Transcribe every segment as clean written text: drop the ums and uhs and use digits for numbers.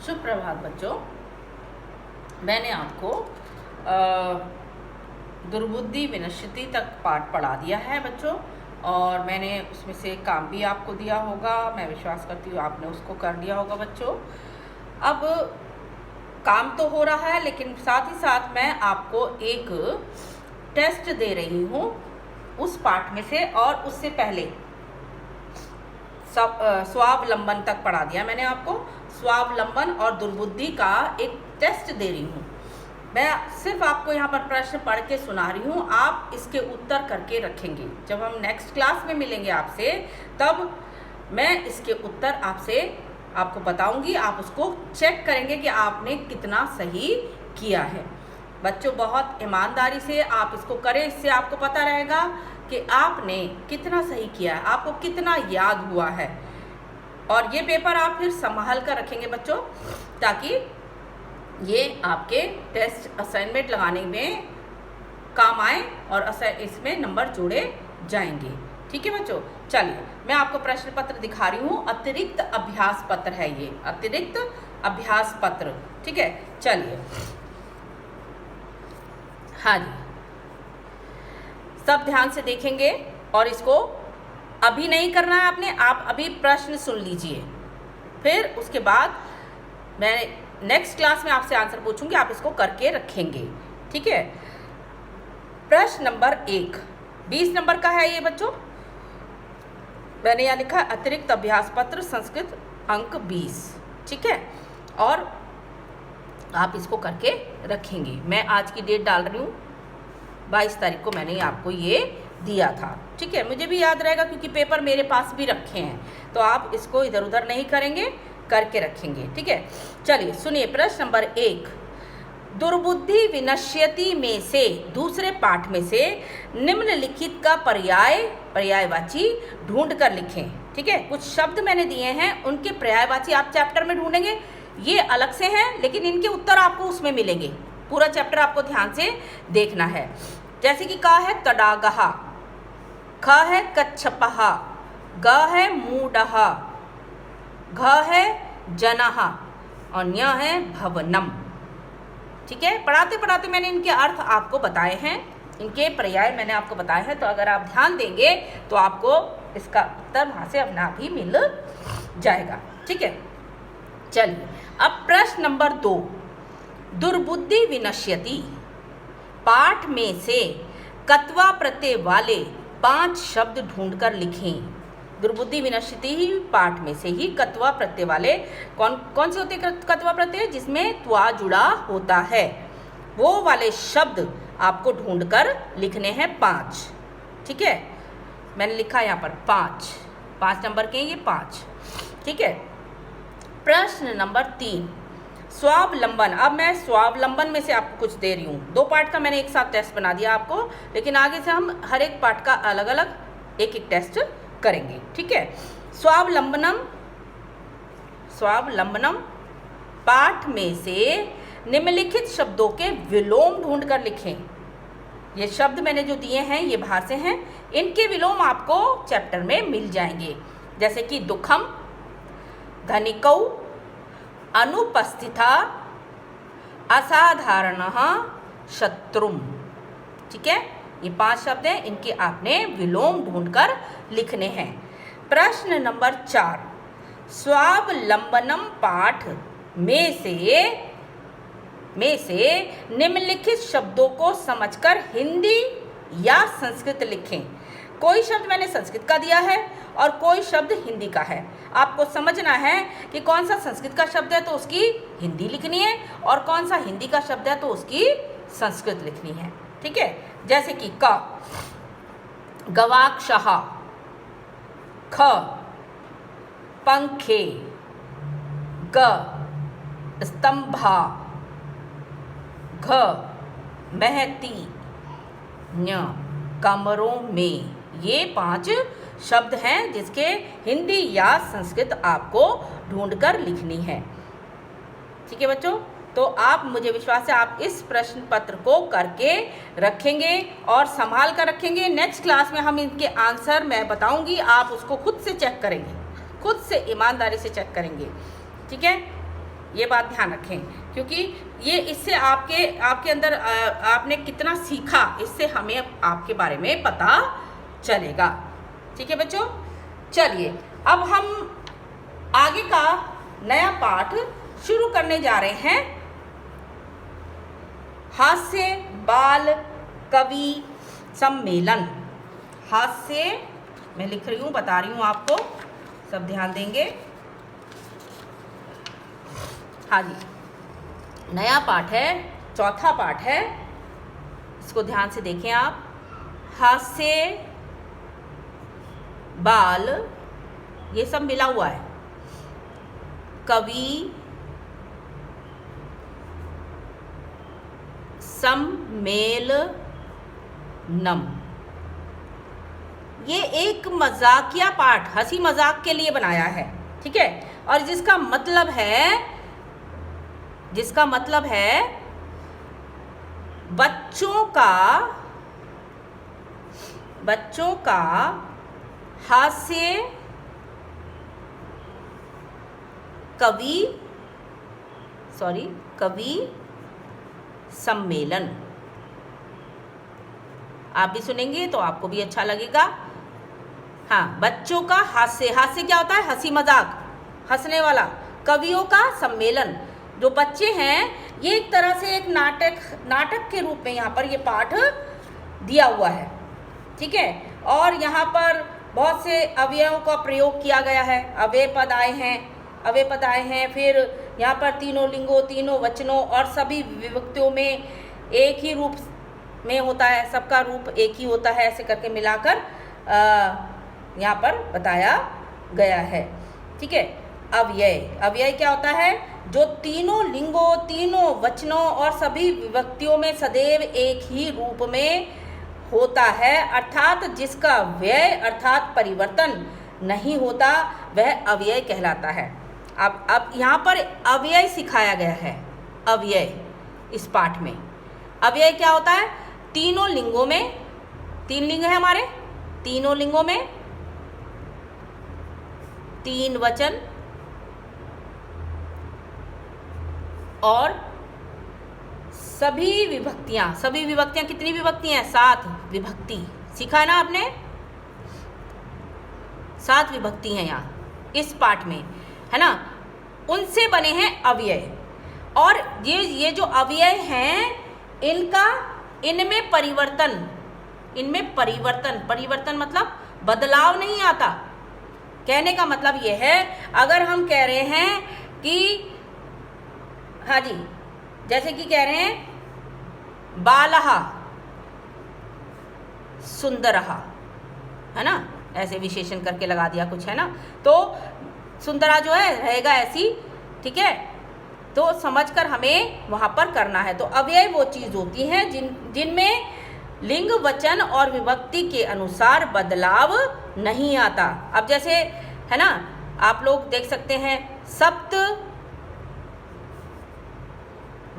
सुप्रभात बच्चों। मैंने आपको दुर्बुद्धि विनश्यति तक पाठ पढ़ा दिया है बच्चों, और मैंने उसमें से काम भी आपको दिया होगा। मैं विश्वास करती हूँ आपने उसको कर लिया होगा बच्चों। अब काम तो हो रहा है, लेकिन साथ ही साथ मैं आपको एक टेस्ट दे रही हूँ उस पाठ में से, और उससे पहले स्वावलंबन तक पढ़ा दिया मैंने आपको। स्वावलंबन और दुर्बुद्धि का एक टेस्ट दे रही हूँ। मैं सिर्फ आपको यहाँ पर प्रश्न पढ़ के सुना रही हूँ, आप इसके उत्तर करके रखेंगे। जब हम नेक्स्ट क्लास में मिलेंगे आपसे, तब मैं इसके उत्तर आपको बताऊंगी। आप उसको चेक करेंगे कि आपने कितना सही किया है। बच्चों, बहुत ईमानदारी से आप इसको करें, इससे आपको पता रहेगा कि आपने कितना सही किया है, आपको कितना याद हुआ है। और ये पेपर आप फिर संभाल कर रखेंगे बच्चों, ताकि ये आपके टेस्ट असाइनमेंट लगाने में काम आए और इसमें नंबर जोड़े जाएंगे। ठीक है बच्चों, चलिए मैं आपको प्रश्न पत्र दिखा रही हूँ। अतिरिक्त अभ्यास पत्र है ये, अतिरिक्त अभ्यास पत्र। ठीक है, चलिए। हाँ जी, सब ध्यान से देखेंगे, और इसको अभी नहीं करना है आपने। आप अभी प्रश्न सुन लीजिए, फिर उसके बाद मैं नेक्स्ट क्लास में आपसे आंसर पूछूंगी, आप इसको करके रखेंगे। ठीक है, प्रश्न नंबर 1 20 नंबर का है ये बच्चों। मैंने यहाँ लिखा अतिरिक्त अभ्यास पत्र संस्कृत अंक 20। ठीक है, और आप इसको करके रखेंगे। मैं आज की डेट डाल रही हूँ, 22 तारीख को मैंने आपको ये दिया था। ठीक है, मुझे भी याद रहेगा क्योंकि पेपर मेरे पास भी रखे हैं, तो आप इसको इधर उधर नहीं करेंगे, करके रखेंगे। ठीक है, चलिए सुनिए प्रश्न नंबर 1। दुर्बुद्धि विनश्यति में से, दूसरे पाठ में से निम्नलिखित का पर्यायवाची ढूंढ कर लिखें। ठीक है, कुछ शब्द मैंने दिए हैं, उनके पर्यायवाची आप चैप्टर में ढूंढेंगे। ये अलग से हैं, लेकिन इनके उत्तर आपको उसमें मिलेंगे। पूरा चैप्टर आपको ध्यान से देखना है। जैसे कि का है तडागहा, ख है कच्छपहा, ग है मूढ़हा, घ है जनहा, और न्य है भवनम। ठीक है, पढ़ाते पढ़ाते मैंने इनके अर्थ आपको बताए हैं, इनके पर्याय मैंने आपको बताए हैं। तो अगर आप ध्यान देंगे तो आपको इसका उत्तर वहाँ से अपना भी मिल जाएगा। ठीक है, चलिए अब प्रश्न नंबर 2। दुर्बुद्धि विनश्यति पाठ में से कत्वा प्रत्यय वाले 5 शब्द ढूंढकर लिखें। दुर्बुद्धि विनश्यति ही पाठ में से ही कत्वा प्रत्यय वाले कौन से होते हैं? कत्वा प्रत्यय जिसमें त्वा जुड़ा होता है, वो वाले शब्द आपको ढूंढकर लिखने हैं 5। ठीक है, मैंने लिखा यहाँ पर 5 नंबर के ये 5। ठीक है, प्रश्न नंबर 3 स्वावलंबन। अब मैं स्वावलंबन में से आपको कुछ दे रही हूँ। 2 पार्ट का मैंने एक साथ टेस्ट बना दिया आपको, लेकिन आगे से हम हर एक पार्ट का अलग अलग एक एक टेस्ट करेंगे। ठीक है, स्वावलंबनम पाठ में से निम्नलिखित शब्दों के विलोम ढूंढ कर लिखें। ये शब्द मैंने जो दिए हैं ये बाहर से हैं, इनके विलोम आपको चैप्टर में मिल जाएंगे। जैसे कि दुखम, धनिकौ, अनुपस्थिता, असाधारणः, शत्रुम। ठीक है, ये 5 शब्द हैं, इनके आपने विलोम ढूंढकर लिखने हैं। प्रश्न नंबर 4 स्वावलंबनम पाठ में से निम्नलिखित शब्दों को समझकर हिंदी या संस्कृत लिखें। कोई शब्द मैंने संस्कृत का दिया है और कोई शब्द हिंदी का है। आपको समझना है कि कौन सा संस्कृत का शब्द है तो उसकी हिंदी लिखनी है, और कौन सा हिंदी का शब्द है तो उसकी संस्कृत लिखनी है। ठीक है, जैसे कि क गवाक्षः, ख पंखे, ग स्तंभा, घ महती, ञ कमरों में। ये 5 शब्द हैं जिसके हिंदी या संस्कृत आपको ढूंढकर लिखनी है। ठीक है बच्चों, तो आप, मुझे विश्वास है आप इस प्रश्न पत्र को करके रखेंगे और संभाल कर रखेंगे। नेक्स्ट क्लास में हम इनके आंसर मैं बताऊंगी, आप उसको खुद से चेक करेंगे, खुद से ईमानदारी से चेक करेंगे। ठीक है, ये बात ध्यान रखें, क्योंकि ये इससे आपके अंदर आपने कितना सीखा, इससे हमें आपके बारे में पता चलेगा। ठीक है बच्चों, चलिए अब हम आगे का नया पाठ शुरू करने जा रहे हैं। हास्य बाल कवि सम्मेलन। हास्य मैं लिख रही हूँ, बता रही हूँ आपको, सब ध्यान देंगे। हाँ जी, नया पाठ है, चौथा पाठ है, इसको ध्यान से देखें आप। हास्य बाल, ये सब मिला हुआ है, कवि सम्मेलनम। ये एक मजाकिया पाठ, हंसी मजाक के लिए बनाया है, ठीक है, और जिसका मतलब है बच्चों का हास्य कवि सम्मेलन। आप भी सुनेंगे तो आपको भी अच्छा लगेगा। हाँ, बच्चों का हास्य क्या होता है? हंसी मजाक, हंसने वाला। कवियों का सम्मेलन, जो बच्चे हैं, ये एक तरह से एक नाटक के रूप में यहाँ पर ये पाठ दिया हुआ है, ठीक है। और यहाँ पर बहुत से अवयवों का प्रयोग किया गया है, अव्यय पद आए हैं, फिर यहाँ पर तीनों लिंगों, तीनों वचनों और सभी विभक्तियों में एक ही रूप में होता है, सबका रूप एक ही होता है, ऐसे करके मिलाकर यहाँ पर बताया गया है, ठीक है। अव्यय क्या होता है? जो तीनों लिंगों, तीनों वचनों और सभी विभक्तियों में सदैव एक ही रूप में होता है, अर्थात जिसका व्यय अर्थात परिवर्तन नहीं होता, वह अव्यय कहलाता है। अब यहाँ पर अव्यय सिखाया गया है। अव्यय इस पाठ में अव्यय क्या होता है? तीनों लिंगों में, 3 लिंग है हमारे, तीनों लिंगों में 3 वचन और सभी विभक्तियां कितनी विभक्तियां हैं? 7 विभक्ति। सीखा है ना आपने? 7 विभक्ति हैं यहाँ इस पाठ में, है ना। उनसे बने हैं अव्यय, और ये जो अव्यय हैं, इनमें परिवर्तन मतलब बदलाव नहीं आता। कहने का मतलब ये है, अगर हम कह रहे हैं कि, हाँ जी, जैसे कि कह रहे हैं बालः सुंदरः, है ना, ऐसे विशेषण करके लगा दिया कुछ, है ना, तो सुंदरा जो है रहेगा ऐसी, ठीक है। तो समझकर हमें वहाँ पर करना है। तो अव्यय वो चीज़ होती हैं जिनमें लिंग, वचन और विभक्ति के अनुसार बदलाव नहीं आता। अब जैसे, है ना, आप लोग देख सकते हैं, सप्त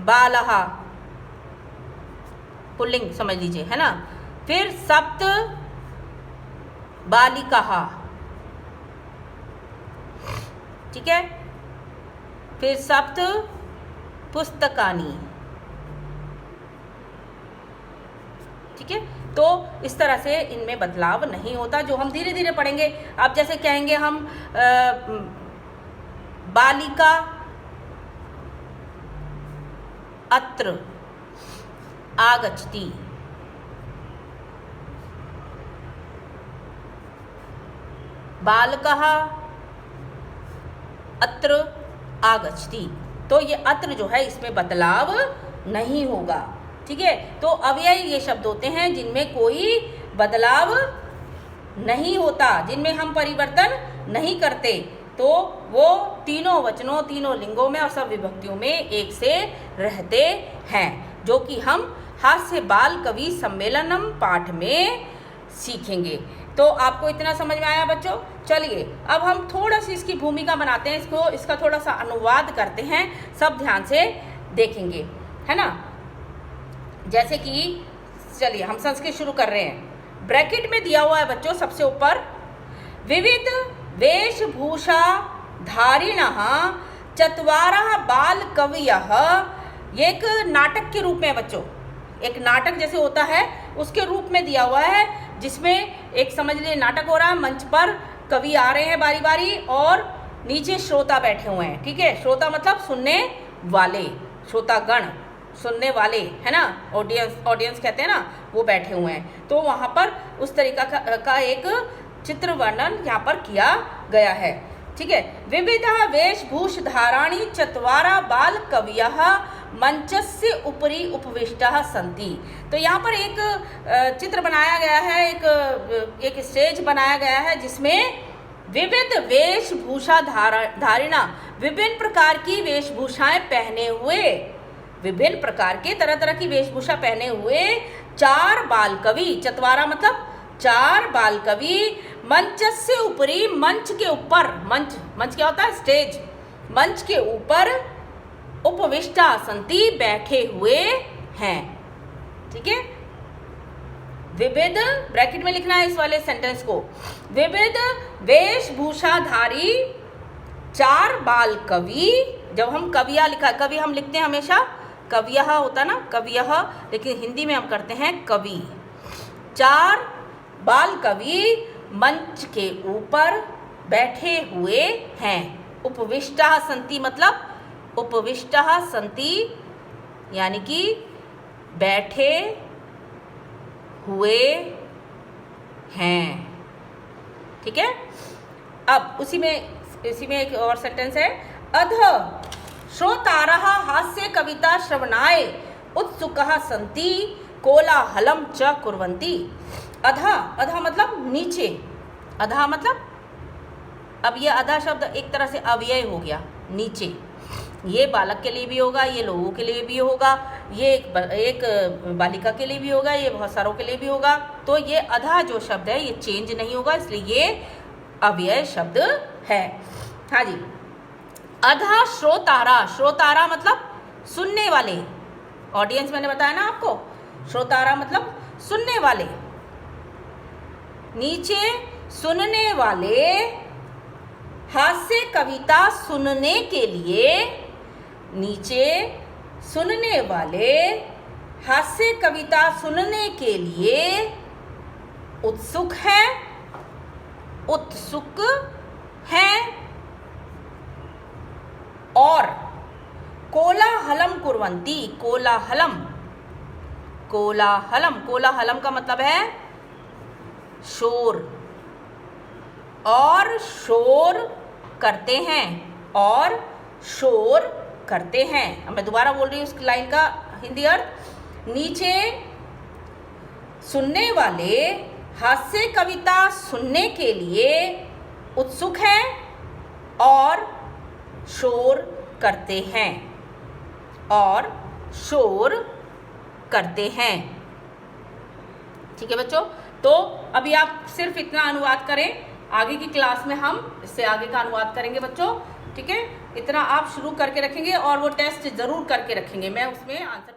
बालः, पुल्लिंग समझ लीजिए, है ना। फिर सप्त बालिकाः, ठीक है। फिर सप्त पुस्तकानि, ठीक है। तो इस तरह से इनमें बदलाव नहीं होता, जो हम धीरे धीरे पढ़ेंगे। अब जैसे कहेंगे हम बालिका अत्र आगच्छति, बालकः अत्र आगच्छति, तो ये अत्र जो है इसमें बदलाव नहीं होगा, ठीक है। तो अव्यय ये शब्द होते हैं जिनमें कोई बदलाव नहीं होता, जिनमें हम परिवर्तन नहीं करते, तो वो तीनों वचनों, तीनों लिंगों में और सब विभक्तियों में एक से रहते हैं, जो कि हम हास्य बाल कवि सम्मेलनम पाठ में सीखेंगे। तो आपको इतना समझ में आया बच्चों? चलिए अब हम थोड़ा सी इसकी भूमिका बनाते हैं, इसका थोड़ा सा अनुवाद करते हैं, सब ध्यान से देखेंगे, है ना। जैसे कि चलिए हम संस्कृत शुरू कर रहे हैं। ब्रैकेट में दिया हुआ है बच्चों सबसे ऊपर, विविध वेशभूषा धारिणः चत्वारः बाल कवयः, ये एक नाटक के रूप में बच्चों, एक नाटक जैसे होता है उसके रूप में दिया हुआ है, जिसमें एक समझ लीजिए नाटक हो रहा है, मंच पर कवि आ रहे हैं बारी बारी और नीचे श्रोता बैठे हुए हैं। ठीक है, श्रोता मतलब सुनने वाले, श्रोतागण सुनने वाले है ना, ऑडियंस कहते हैं ना, वो बैठे हुए हैं। तो वहाँ पर उस तरीका का एक चित्र वर्णन यहाँ पर किया गया है। ठीक है, विविधा वेशभूषधाराणि चत्वारा बाल कवयः मंचस्य उपरि उपविष्टाः सन्ति। तो यहाँ पर एक चित्र बनाया गया है, एक स्टेज बनाया गया है, जिसमें विविध वेशभूषा धारिणा, विभिन्न प्रकार की वेशभूषाएं पहने हुए, विभिन्न प्रकार के तरह तरह की वेशभूषा पहने हुए 4 बाल कवि, चत्वारा मतलब 4 बाल कवि, मंचस्य उपरि, मंच के ऊपर, मंच क्या होता है, स्टेज, मंच के ऊपर उपविष्टा सन्ति, बैठे हुए हैं। ठीक है, विविध, ब्रैकेट में लिखना है इस वाले सेंटेंस को, विविध वेशभूषाधारी 4 बाल कवि। जब हम कविया लिखा, कवि हम लिखते हैं हमेशा कवयः होता ना, कवयः, लेकिन हिंदी में हम करते हैं कवि। 4 बाल कवि मंच के ऊपर बैठे हुए हैं। उपविष्टाः सन्ति मतलब उपविष्टाः सन्ति यानी कि बैठे हुए हैं। ठीक है, अब इसी में एक और सेंटेंस है, अध श्रोतारः हास्य कविता श्रवणाय उत्सुकाः सन्ति कोलाहलं च कुर्वन्ति। अधा मतलब नीचे, अधा मतलब, अब ये अधा शब्द एक तरह से अव्यय हो गया, नीचे। ये बालक के लिए भी होगा, ये लोगों के लिए भी होगा, ये एक बालिका के लिए भी होगा, ये बहुत सारों के लिए भी होगा। तो ये अधा जो शब्द है ये चेंज नहीं होगा, इसलिए ये अव्यय शब्द है। हाँ जी, अधा श्रोतारा, श्रोतारा मतलब सुनने वाले, ऑडियंस मैंने बताया ना आपको, श्रोतारा मतलब सुनने वाले, नीचे सुनने वाले, हास्य कविता सुनने के लिए, नीचे सुनने वाले हास्य कविता सुनने के लिए उत्सुक है, उत्सुक है, और कोलाहलम कुर्वन्ति, कोलाहलम, कोलाहलम, कोलाहलम का मतलब है शोर, और शोर करते हैं, और शोर करते हैं। अब मैं दोबारा बोल रही हूँ उस लाइन का हिंदी अर्थ, नीचे सुनने वाले हास्य कविता सुनने के लिए उत्सुक हैं और शोर करते हैं, और शोर करते हैं। ठीक है बच्चों, तो अभी आप सिर्फ इतना अनुवाद करें, आगे की क्लास में हम इससे आगे का अनुवाद करेंगे बच्चों। ठीक है, इतना आप शुरू करके रखेंगे और वो टेस्ट ज़रूर करके रखेंगे, मैं उसमें आंसर